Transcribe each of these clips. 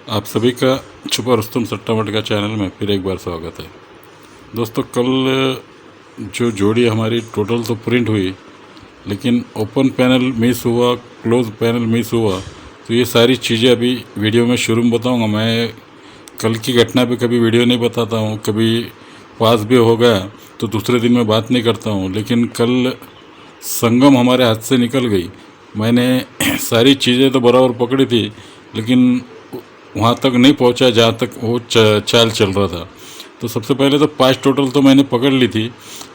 आप सभी का छुपा रुस्तम सट्टा मटका चैनल में फिर एक बार स्वागत है। दोस्तों, कल जो जोड़ी हमारी टोटल तो प्रिंट हुई, लेकिन ओपन पैनल मिस हुआ, क्लोज पैनल मिस हुआ। तो ये सारी चीज़ें अभी वीडियो में शुरू में बताऊंगा। मैं कल की घटना पे कभी वीडियो नहीं बताता हूँ, कभी पास भी हो गया तो दूसरे दिन मैं बात नहीं करता हूँ। लेकिन कल संगम हमारे हाथ से निकल गई। मैंने सारी चीज़ें तो बराबर पकड़ी थी, लेकिन वहाँ तक नहीं पहुँचा जहाँ तक वो चाल चल रहा था। तो सबसे पहले तो 5 टोटल तो मैंने पकड़ ली थी,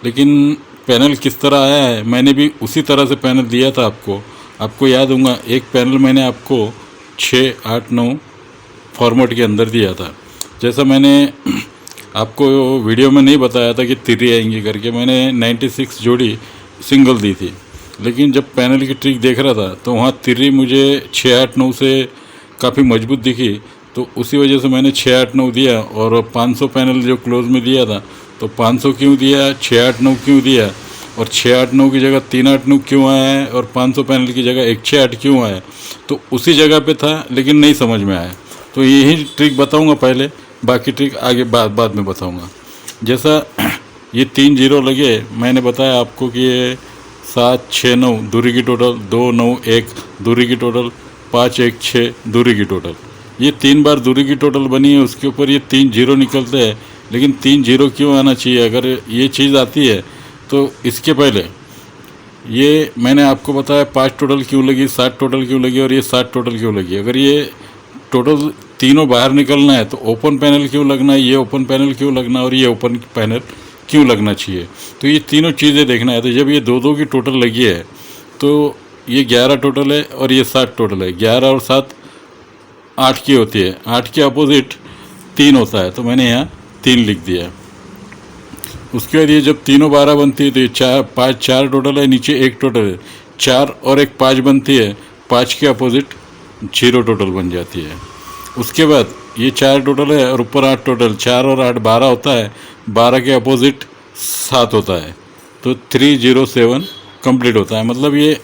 लेकिन पैनल किस तरह आया है मैंने भी उसी तरह से पैनल दिया था आपको याद होगा। एक पैनल मैंने आपको 6, 8, 9 फॉर्मेट के अंदर दिया था। जैसा मैंने आपको वीडियो में नहीं बताया था कि तिर्री आएंगी करके, मैंने 96 जोड़ी सिंगल दी थी। लेकिन जब पैनल की ट्रिक देख रहा था तो वहाँ तिर्री मुझे 6, 8, 9 से काफ़ी मजबूत दिखी, तो उसी वजह से मैंने 6, 8, 9 दिया। और 500 पैनल जो क्लोज में दिया था, तो 500 क्यों दिया, 6, 8, 9 क्यों दिया, और 6, 8, 9 की जगह 3, 8, 9 क्यों आया है, और 500 पैनल की जगह 1, 6, 8 क्यों आया, तो उसी जगह पे था, लेकिन नहीं समझ में आया। तो यही ट्रिक बताऊंगा पहले, बाकी ट्रिक आगे बाद में बताऊंगा। जैसा ये 3 जीरो लगे, मैंने बताया आपको कि ये 7, 6, 9 दूरी की टोटल, 2, 9, 1 दूरी की टोटल, 5, 1, 6 दूरी की टोटल। ये 3 बार दूरी की टोटल बनी है, उसके ऊपर ये 3 जीरो निकलते हैं। लेकिन 3 जीरो क्यों आना चाहिए? अगर ये चीज़ आती है तो इसके पहले ये मैंने आपको बताया 5 टोटल क्यों लगी, 7 टोटल क्यों लगी और ये 7 टोटल क्यों लगी। अगर ये टोटल तीनों बाहर निकलना है तो ओपन पैनल क्यों लगना है, ये ओपन पैनल क्यों लगना है और ये ओपन पैनल क्यों लगना चाहिए। तो ये तीनों चीज़ें देखना है। तो जब ये 2-2 की टोटल लगी है तो ये 11 टोटल है और ये 7 टोटल है। 11 और 7 8 की होती है, 8 के अपोजिट 3 होता है, तो मैंने यहाँ 3 लिख दिया। उसके बाद ये जब तीनों 12 बनती है तो ये 4 टोटल है, नीचे 1 टोटल है, 4 और 1 5 बनती है, 5 के अपोजिट 0 टोटल बन जाती है। उसके बाद ये 4 टोटल है और ऊपर 8 टोटल, 4 और 8 12 होता है, 12 के अपोजिट 7 होता है, तो 307 कंप्लीट होता है। मतलब ये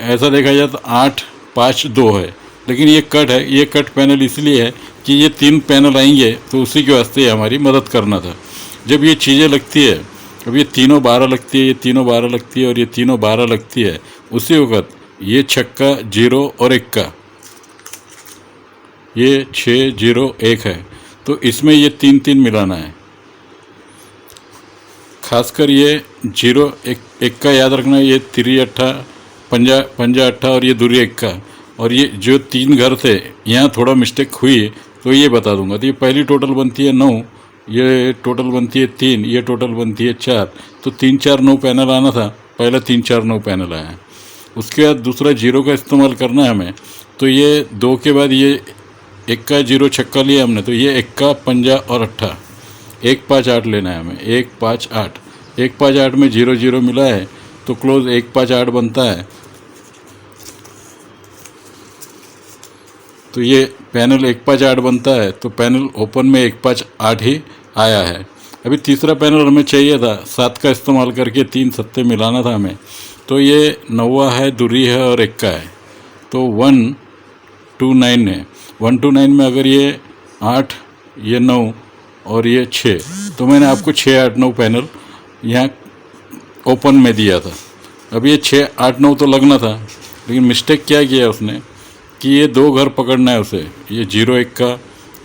ऐसा देखा जाए तो 8, 5, 2 है, लेकिन ये कट है। ये कट पैनल इसलिए है कि ये 3 पैनल आएंगे, तो उसी के वास्ते हमारी मदद करना था। जब ये चीज़ें लगती है, अब ये तीनों 12 लगती है, ये तीनों 12 लगती है और ये तीनों 12 लगती है, उसी वक्त ये छक्का 0 और 1 का, ये 6, 0, 1 है, तो इसमें ये 3-3 मिलाना है। खासकर ये 0, 1 का याद रखना, ये 3 8 पंजा 8 और ये दूरी 1 का। और ये जो 3 घर थे यहाँ थोड़ा मिस्टेक हुई तो ये बता दूंगा। तो ये पहली टोटल बनती है 9, ये टोटल बनती है 3, ये टोटल बनती है 4, तो 3, 4, 9 पैनल आना था, पहला 3, 4, 9 पैनल आया है। उसके बाद दूसरा 0 का इस्तेमाल करना है हमें, तो ये 2 के बाद ये 1 का 0 छक्का लिया हमने, तो ये 1 का पंजा और 8, 1, 5, 8 लेना है हमें, 1, 5, 8, 1, 5, 8 में 0, 0 मिला है तो क्लोज 1, 5, 8 बनता है। तो ये पैनल 1, 5, 8 बनता है, तो पैनल ओपन में 1, 5, 8 ही आया है। अभी तीसरा पैनल हमें चाहिए था, 7 का इस्तेमाल करके 3 सत्ते मिलाना था हमें, तो ये 9वां है, दूरी है और 1 का है, तो 1, 2, 9 है। 1, 2, 9 में अगर ये 8, ये 9 और ये 6, तो मैंने आपको 6, 8, 9 पैनल यहाँ ओपन में दिया था। अब ये 6, 8, 9 तो लगना था, लेकिन मिस्टेक क्या किया उसने कि ये 2 घर पकड़ना है उसे, ये 0, 1 का,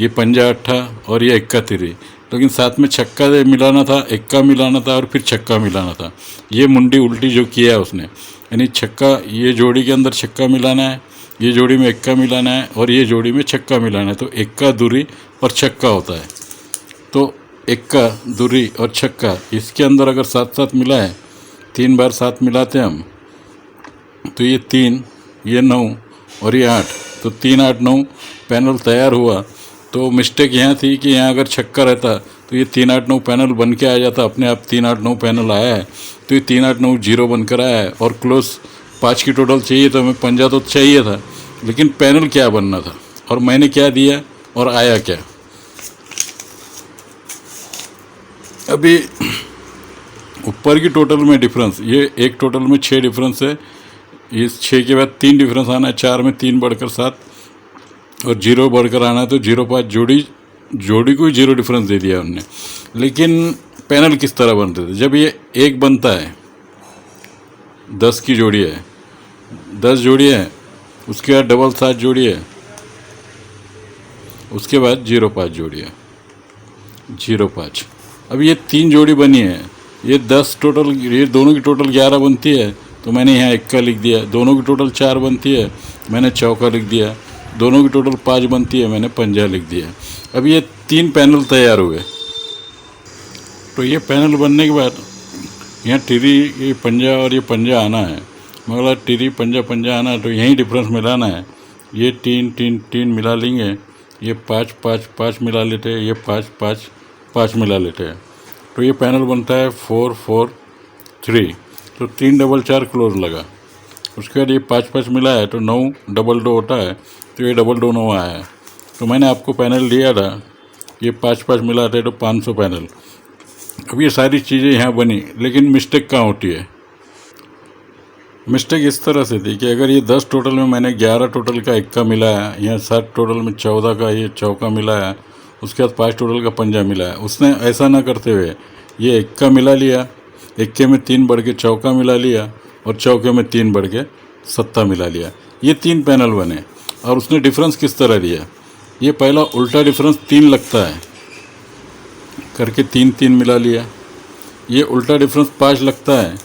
ये पंजा 8 और ये 1 का तिरी, लेकिन साथ में छक्का मिलाना था, 1 का मिलाना था और फिर छक्का मिलाना था। ये मुंडी उल्टी जो किया है उसने, यानी छक्का, ये जोड़ी के अंदर छक्का मिलाना है, ये जोड़ी में 1 का मिलाना है और ये जोड़ी में छक्का मिलाना है, तो 1 का दूरी और छक्का होता है। तो 1 का दूरी और छक्का इसके अंदर अगर साथ साथ मिला है, 3 बार साथ मिलाते हैं हम, तो ये 3, ये 9 और ये 8, तो 3, 8, 9 पैनल तैयार हुआ। तो मिस्टेक यहाँ थी कि यहाँ अगर छक्का रहता तो ये 3, 8, 9 पैनल बन के आ जाता, अपने आप 3, 8, 9 पैनल आया है, तो ये 3, 8, 9 0 बनकर आया है। और क्लोज 5 की टोटल चाहिए, तो हमें पंजा तो चाहिए था, लेकिन पैनल क्या बनना था और मैंने क्या दिया और आया क्या। अभी ऊपर की टोटल में डिफरेंस, ये एक टोटल में 6 डिफरेंस है, इस 6 के बाद 3 डिफरेंस आना है, 4 में 3 बढ़कर 7, और जीरो बढ़कर आना है तो 0.5 जोड़ी को ही 0 डिफरेंस दे दिया उनने। लेकिन पैनल किस तरह बनते थे? जब ये एक बनता है, 10 की जोड़ी है, 10 जोड़ी है, उसके बाद डबल 7 जोड़ी है, उसके बाद 0.5 जोड़ी है, 0.5। अब ये 3 जोड़ी बनी है, ये 10 टोटल, ये दोनों की टोटल 11 बनती है, तो मैंने यहाँ इक्का लिख दिया। दोनों की टोटल 4 बनती है, मैंने चौका लिख दिया। दोनों की टोटल 5 बनती है, मैंने पंजा लिख दिया। अब ये 3 पैनल तैयार हुए। तो ये पैनल बनने के बाद यहाँ टिरी, ये पंजा और ये पंजा आना है, मतलब टिरी पंजा पंजा आना है, तो यहीं डिफरेंस मिलाना है। ये 3 मिला लेंगे, ये 5 मिला लेते हैं, ये 5 मिला लेते हैं, तो ये पैनल बनता है 4 4 3। तो 3 डबल 4 क्लोज लगा। उसके बाद ये 5 मिला है तो 9 डबल 2 होता है, तो ये डबल 2 9 आया है। तो मैंने आपको पैनल दिया था, ये 5 मिलाते हैं तो 500 पैनल। अब ये सारी चीज़ें यहाँ बनी, लेकिन मिस्टेक कहाँ होती है? मिस्टेक इस तरह से थी कि अगर ये 10 टोटल में मैंने 11 टोटल का इक्का मिलाया, यहाँ 7 टोटल में 14 का ये चौका मिलाया, उसके बाद 5 टोटल का पंजा मिलाया। उसने ऐसा ना करते हुए ये इक्का मिला लिया, इक्के में 3 बढ़ के चौका मिला लिया, और चौके में 3 बढ़ के सत्ता मिला लिया। ये 3 पैनल बने। और उसने डिफरेंस किस तरह दिया? ये पहला उल्टा डिफरेंस 3 लगता है करके 3 मिला लिया। ये उल्टा डिफरेंस 5 लगता है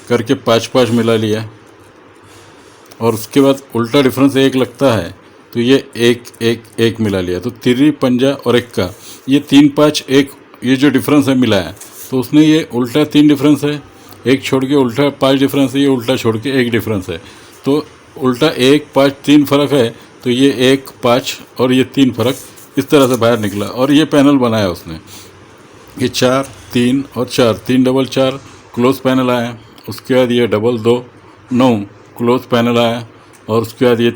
करके 5 मिला लिया। और उसके बाद उल्टा डिफरेंस 1 लगता है, तो ये 1 मिला लिया। तो 3 पंजा और इक्का, ये 3 5 1, ये जो डिफरेंस है मिला है, तो उसने ये उल्टा 3 डिफरेंस है, 1 छोड़ के उल्टा 5 डिफरेंस है, ये उल्टा छोड़ के 1 डिफरेंस है। तो उल्टा 1 5 3 फर्क है, तो ये 1 5 और ये 3 फर्क इस तरह से बाहर निकला। और ये पैनल बनाया उसने, ये 4 3 और 4, 3 डबल 4 क्लोज पैनल आया। उसके बाद ये डबल 2 9 क्लोज पैनल आया। और उसके बाद ये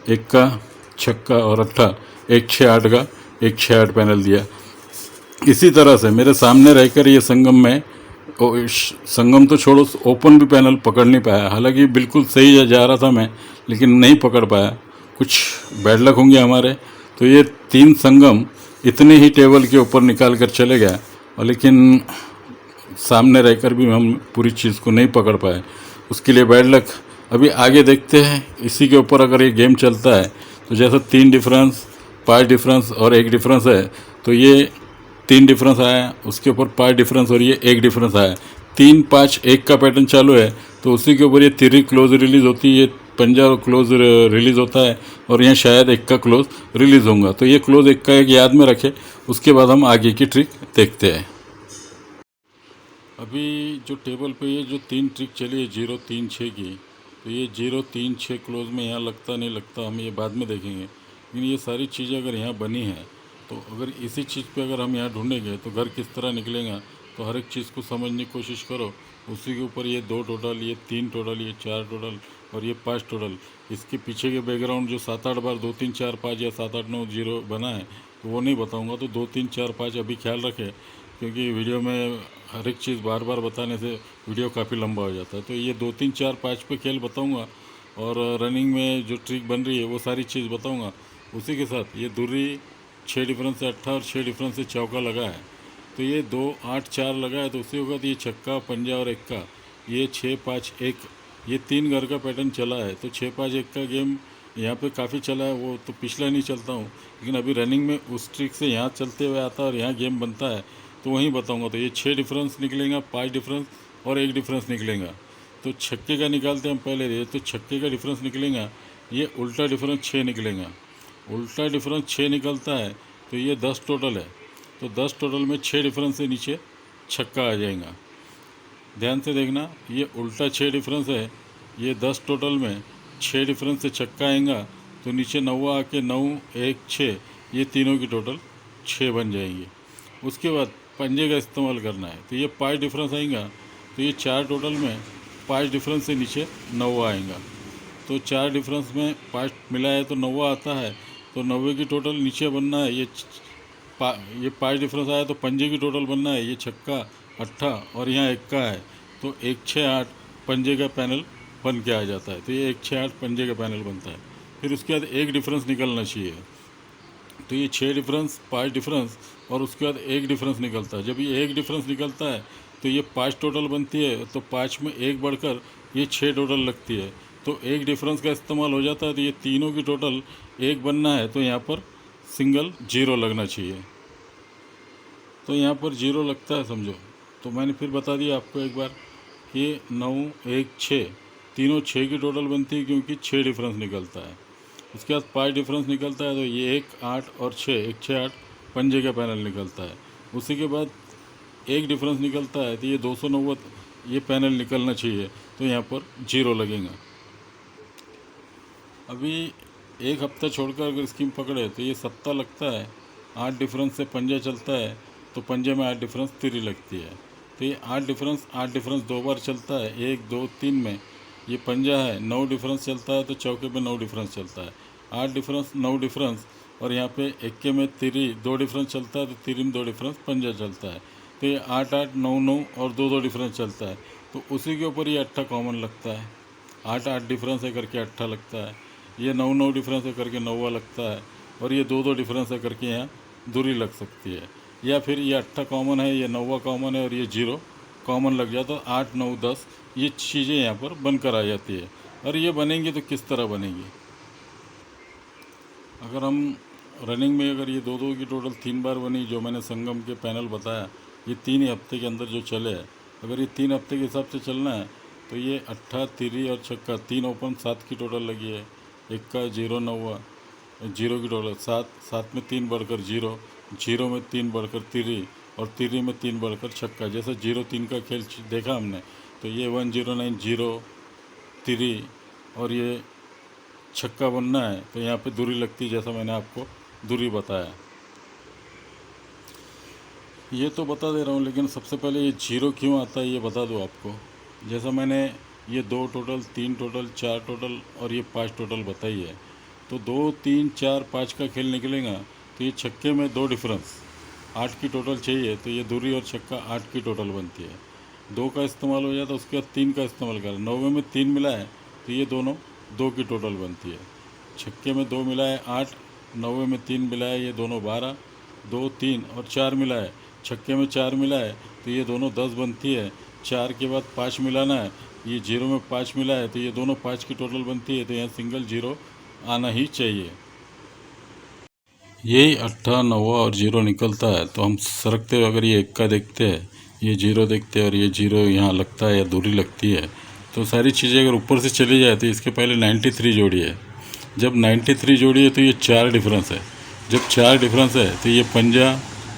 इक्का छक्का और अट्ठा, 1 6 8 का 1 6 8 पैनल दिया। इसी तरह से मेरे सामने रहकर ये संगम तो छोड़ो, ओपन भी पैनल पकड़ नहीं पाया। हालांकि बिल्कुल सही जा रहा था मैं, लेकिन नहीं पकड़ पाया। कुछ बैड लक होंगे हमारे। तो ये 3 संगम इतने ही टेबल के ऊपर निकाल कर चले गया, और लेकिन सामने रहकर भी हम पूरी चीज़ को नहीं पकड़ पाए। उसके लिए बैड लक। अभी आगे देखते हैं, इसी के ऊपर अगर ये गेम चलता है तो जैसा 3 डिफरेंस 5 डिफरेंस और 1 डिफरेंस है, तो ये 3 डिफरेंस आया, उसके ऊपर 5 डिफरेंस और ये 1 डिफरेंस आया। 3 5 1 का पैटर्न चालू है, तो उसी के ऊपर ये 3 क्लोज रिलीज़ होती है, ये पंजा क्लोज रिलीज़ होता है, और यहाँ शायद 1 का क्लोज रिलीज़ होगा। तो ये क्लोज 1 का एक याद में रखे, उसके बाद हम आगे की ट्रिक देखते हैं। अभी जो टेबल पे ये जो 3 ट्रिक चली है 0 3 6 की, तो ये 0 3 6 क्लोज में यहाँ लगता नहीं लगता, हम ये बाद में देखेंगे। लेकिन ये सारी चीज़ें अगर यहाँ बनी हैं, तो अगर इसी चीज़ पे अगर हम यहाँ ढूंढेंगे तो घर किस तरह निकलेगा, तो हर एक चीज़ को समझने की कोशिश करो। उसी के ऊपर ये 2 टोटल, ये 3 टोटल, ये 4 टोटल और ये 5 टोटल। इसके पीछे के बैकग्राउंड जो 7 8 बार 2 3 4 5 या 7 8 9 0 बना है, तो वो नहीं बताऊँगा। तो 2 3 4 5 अभी ख्याल रखें, क्योंकि वीडियो में हर एक चीज़ बार बार बताने से वीडियो काफ़ी लंबा हो जाता है। तो ये 2 3 4 5 पे खेल बताऊँगा, और रनिंग में जो ट्रिक बन रही है वो सारी चीज़ बताऊँगा। उसी के साथ ये दूरी 6 डिफरेंस से 8 और 6 डिफरेंस से चौका लगा है, तो ये 2 8 4 लगा है, तो उसी वक्त ये छक्का पंजा और इक्का, ये 6 5 1, ये 3 घर का पैटर्न चला है। तो 6 5 1 का गेम यहाँ पे काफ़ी चला है, वो तो पिछला नहीं चलता हूँ, लेकिन अभी रनिंग में उस ट्रिक से यहाँ चलते हुए आता है और यहाँ गेम बनता है, तो वहीं बताऊँगा। तो ये 6 डिफरेंस निकलेगा, 5 डिफरेंस और 1 डिफरेंस निकलेगा। तो छक्के का निकालते हैं हम पहले। ये तो छक्के का डिफरेंस निकलेगा, ये उल्टा डिफरेंस 6 निकलेगा। उल्टा डिफरेंस 6 निकलता है, तो ये 10 टोटल है। तो 10 टोटल में 6 डिफरेंस से नीचे छक्का आ जाएगा। ध्यान से देखना, ये उल्टा 6 डिफरेंस है, ये 10 टोटल में 6 डिफरेंस से छक्का आएगा, तो नीचे 9 आके 9 1 6, ये तीनों की टोटल 6 बन जाएंगी। उसके बाद पंजे का इस्तेमाल करना है, तो ये 5 डिफरेंस आएगा, तो ये 4 टोटल में 5 डिफरेंस से नीचे 9 आएगा। तो 4 डिफरेंस में 5 मिला है तो 9 आता है, तो 9 की टोटल नीचे बनना है। ये 5 डिफरेंस आया तो पंजे की टोटल बनना है, ये छक्का अट्ठा और यहाँ इक्का है, तो 1 6 8 पंजे का पैनल बन के आ जाता है। तो ये 1 6 8 पंजे का पैनल बनता है। फिर उसके बाद एक डिफरेंस निकलना चाहिए। तो ये 6 डिफरेंस, 5 डिफरेंस और उसके बाद एक डिफरेंस निकलता है। जब ये एक डिफरेंस निकलता है तो ये 5 टोटल बनती है, तो 5 में एक बढ़कर ये 6 टोटल लगती है। तो एक डिफरेंस का इस्तेमाल हो जाता है, तो ये तीनों की टोटल एक बनना है तो यहाँ पर सिंगल जीरो लगना चाहिए। तो यहाँ पर जीरो लगता है समझो। तो मैंने फिर बता दिया आपको एक बार कि 9, 1, 6 तीनों 6 की टोटल बनती है क्योंकि 6 डिफरेंस निकलता है। उसके बाद 5 डिफरेंस निकलता है, तो ये 1, 8 और 6, 1, 6, 8 पंजे का पैनल निकलता है। उसी के बाद एक डिफरेंस निकलता है, तो ये 290 ये पैनल निकलना चाहिए, तो यहाँ पर जीरो लगेगा। अभी एक हफ्ता छोड़कर अगर स्कीम पकड़े तो ये 7 लगता है। 8 डिफरेंस से पंजा चलता है, तो पंजे में 8 डिफरेंस 3 लगती है। तो ये 8 डिफरेंस 2 बार चलता है, 1, 2, 3 में ये पंजा है। 9 डिफरेंस चलता है तो चौके पे 9 डिफरेंस चलता है। 8 डिफरेंस 9 डिफरेंस और यहाँ पे इक्के में 3 2 डिफरेंस चलता है, तो 3 में 2 डिफरेंस पंजा चलता है। तो ये 8, 8, 9, 9 और 2, 2 डिफरेंस चलता है, तो उसी के ऊपर ये 8 कॉमन लगता है। 8, 8 डिफरेंस है करके 8 लगता है। ये 9, 9 डिफरेंस है करके 9 लगता है। और ये 2, 2 डिफरेंस है करके यहाँ दूरी लग सकती है। या फिर ये 8 कॉमन है, ये 9 कॉमन है और ये 0 कॉमन लग जाता है। 8, 9, 10 ये चीज़ें यहाँ पर बनकर आ जाती है। और ये बनेंगी तो किस तरह बनेगी, अगर हम रनिंग में अगर ये 2, 2 की टोटल 3 बार बनी, जो मैंने संगम के पैनल बताया, ये 3 ही हफ्ते के अंदर जो चले हैं, अगर ये 3 हफ्ते के हिसाब से चलना है तो ये 8, 3 और छक्का 3 ओपन 7 की टोटल लगी है। इक्का 0, 9 0 की टोटल 7, 7 में 3 बढ़कर 0, 0 में 3 बढ़कर 3 और 3 में 3 बढ़कर छक्का। जैसे 0, 3 का खेल देखा हमने, तो ये 1, 0, 9, 0, 3 और ये छक्का बनना है, तो यहाँ पे दूरी लगती है जैसा मैंने आपको दूरी बताया। ये तो बता दे रहा हूँ, लेकिन सबसे पहले ये 0 क्यों आता है ये बता दूँ आपको। जैसा मैंने ये 2 टोटल, 3 टोटल, 4 टोटल और ये 5 टोटल बताई है, तो 2, 3, 4, 5 का खेल निकलेगा, तो ये छक्के में 2 डिफरेंस 8 की टोटल चाहिए, तो ये दूरी और छक्का 8 की टोटल बनती है। 2 का इस्तेमाल हो जाता है, उसके बाद 3 का इस्तेमाल करें। 9 में 3 मिला है, तो ये दोनों 2 की टोटल बनती है। छक्के में 2 मिला है 8, 9 में 3 मिला है, ये दोनों 12, 2, 3 और 4 मिला है। छक्के में 4 मिला है, तो ये दोनों 10 बनती है। 4 के बाद 5 मिलाना है, ये 0 में 5 मिला है, तो ये दोनों 5 की टोटल बनती है। तो यहाँ सिंगल 0 आना ही चाहिए। यही 8, 9 और 0 निकलता है, तो हम सरकते हुए अगर ये 1 का देखते हैं, ये 0 देखते हैं और ये 0 यहाँ लगता है या दूरी लगती है, तो सारी चीज़ें अगर ऊपर से चली जाए तो इसके पहले 93 जोड़ी है। जब 93 जोड़ी है तो ये 4 डिफरेंस है। जब 4 डिफरेंस है तो ये पंजा,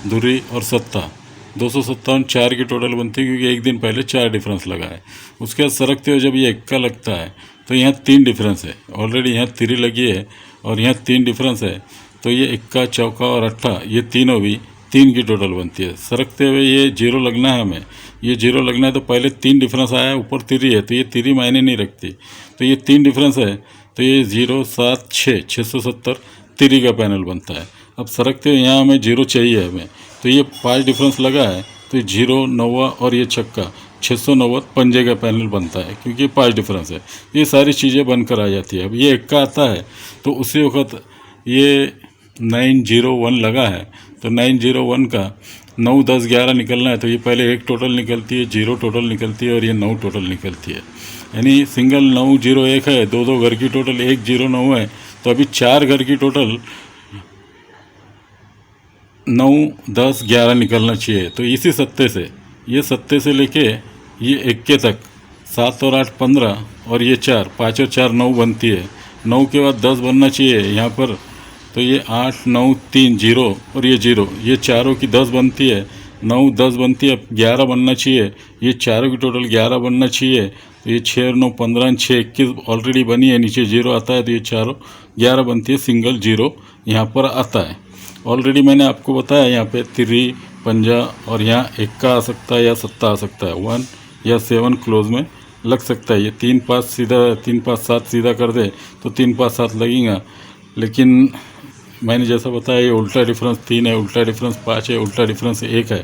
दूरी और सत्ता 257 4 की टोटल बनती है, क्योंकि एक दिन पहले 4 डिफरेंस लगा है। उसके बाद सरकते हुए जब ये 1 का लगता है तो यहाँ 3 डिफरेंस है। ऑलरेडी यहाँ 3 लगी है और यहाँ 3 डिफरेंस है, तो ये 1 चौका और 8 ये तीनों भी 3 की टोटल बनती है। सरकते हुए ये 0 लगना है हमें, ये 0 लगना है, तो पहले 3 डिफरेंस आया है, ऊपर 3 है, तो ये 3 मायने नहीं रखती। तो ये 3 डिफरेंस है, तो ये 0, 7, 6 670 3 का पैनल बनता है। अब सरकते हुए यहाँ हमें 0 चाहिए हमें, तो ये 5 डिफरेंस लगा है, तो 0, 9 और ये छक्का 690 पंजे का पैनल बनता है, क्योंकि ये 5 डिफरेंस है। ये सारी चीज़ें बनकर आ जाती है। अब ये 1 का आता है, तो उसी वक्त ये 901 लगा है, तो 901 का 9, 10, 11 निकलना है, तो ये पहले 1 टोटल निकलती है, 0 टोटल निकलती है और ये 9 टोटल निकलती है। यानी सिंगल 9, 0, 1 है, 2, 2 घर की टोटल 1, 0, 9 है, तो अभी 4 घर की टोटल 9, 10, 11 निकलना चाहिए। तो इसी सत्ते से, ये सत्ते से लेके ये 1 तक 7 और 8 15 और ये 4, 5 और 4 9 बनती है। 9 के बाद 10 बनना चाहिए यहाँ पर, तो ये 8, 9, 3 0 और ये 0, ये चारों की 10 बनती है। 9, 10 बनती है, 11 बनना चाहिए, ये चारों की टोटल 11 बनना चाहिए। तो ये 6 और 9 15, 6 21 ऑलरेडी बनी है, नीचे 0 आता है, तो ये चारों 11 बनती है। सिंगल 0 यहाँ पर आता है। ऑलरेडी मैंने आपको बताया यहाँ पे 3 पंजा और यहाँ 1 का आ सकता है या 7 आ सकता है, 1 या 7 क्लोज में लग सकता है। ये 3, 5 सीधा, 3, 5, 7 सीधा कर दे तो 3, 5, 7 लगेगा। लेकिन मैंने जैसा बताया ये उल्टा डिफरेंस 3 है, उल्टा डिफरेंस 5 है, उल्टा डिफरेंस 1 है।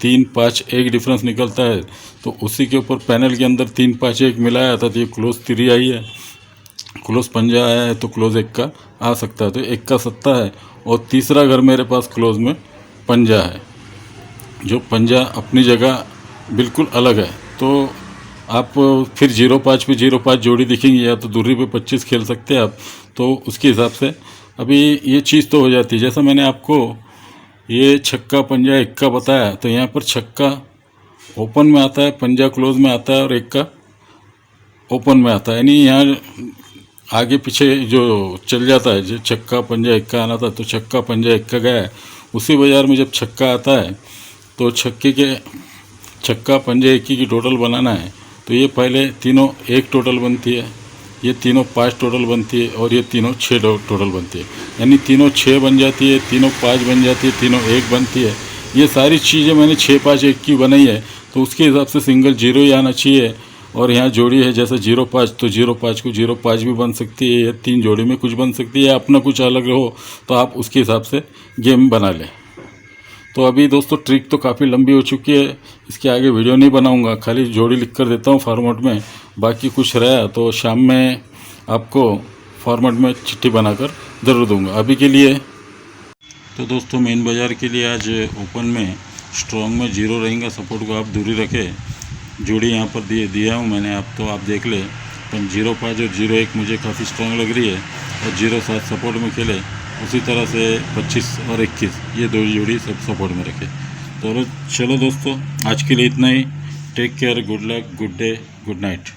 3, 5, 1 डिफरेंस निकलता है, तो उसी के ऊपर पैनल के अंदर 3, 5, 1 मिलाया था, तो ये क्लोज 3 आई है। क्लोज पंजा आया है तो क्लोज एक का आ सकता है, तो एक का सत्ता है। और तीसरा घर मेरे पास क्लोज में पंजा है, जो पंजा अपनी जगह बिल्कुल अलग है। तो आप फिर 0-5 पे 0-5 जोड़ी दिखेंगी, या तो दूरी पे 25 खेल सकते हैं आप। तो उसके हिसाब से अभी ये चीज़ तो हो जाती है। जैसा मैंने आपको ये छक्का पंजा इक्का बताया, तो यहाँ पर छक्का ओपन में आता है, पंजा क्लोज में आता है और इक्का ओपन में आता है। यानी यहाँ आगे पीछे जो चल जाता है, जो छक्का पंजा इक्का आना था तो छक्का पंजा इक्का गया है। उसी बाज़ार में जब छक्का आता है तो छक्का पंजे इक्की की टोटल बनाना है, तो ये पहले तीनों एक टोटल बनती है, ये तीनों 5 टोटल बनती है और ये तीनों 6 टोटल बनती है। यानी तीनों 6 बन जाती है, तीनों 5 बन जाती है, तीनों 1 बनती है। ये सारी चीज़ें मैंने 6, 5, 1 की बनाई है, तो उसके हिसाब से सिंगल 0 ही आना चाहिए। और यहाँ जोड़ी है जैसे 0-5, तो 0-5 को 0-5 भी बन सकती है, या 3 जोड़ी में कुछ बन सकती है, या अपना कुछ अलग हो तो आप उसके हिसाब से गेम बना लें। तो अभी दोस्तों ट्रिक तो काफ़ी लंबी हो चुकी है, इसके आगे वीडियो नहीं बनाऊंगा, खाली जोड़ी लिख कर देता हूँ फॉर्मेट में। बाकी कुछ रहा तो शाम में आपको फॉर्मेट में चिट्ठी बनाकर ज़रूर दूंगा। अभी के लिए तो दोस्तों मेन बाज़ार के लिए आज ओपन में स्ट्रॉन्ग में 0 रहेगा, सपोर्ट को आप दूरी रखें। जोड़ी यहाँ पर दिया हूँ मैंने, आप तो आप देख ले। तो 0-5 और 0-1 मुझे काफ़ी स्ट्रॉन्ग लग रही है, और 0-7 सपोर्ट में खेले। उसी तरह से 25 और 21 ये 2 जोड़ी सब सपोर्ट में रखे। तो चलो दोस्तों आज के लिए इतना ही। Take care, good luck, good day, good night.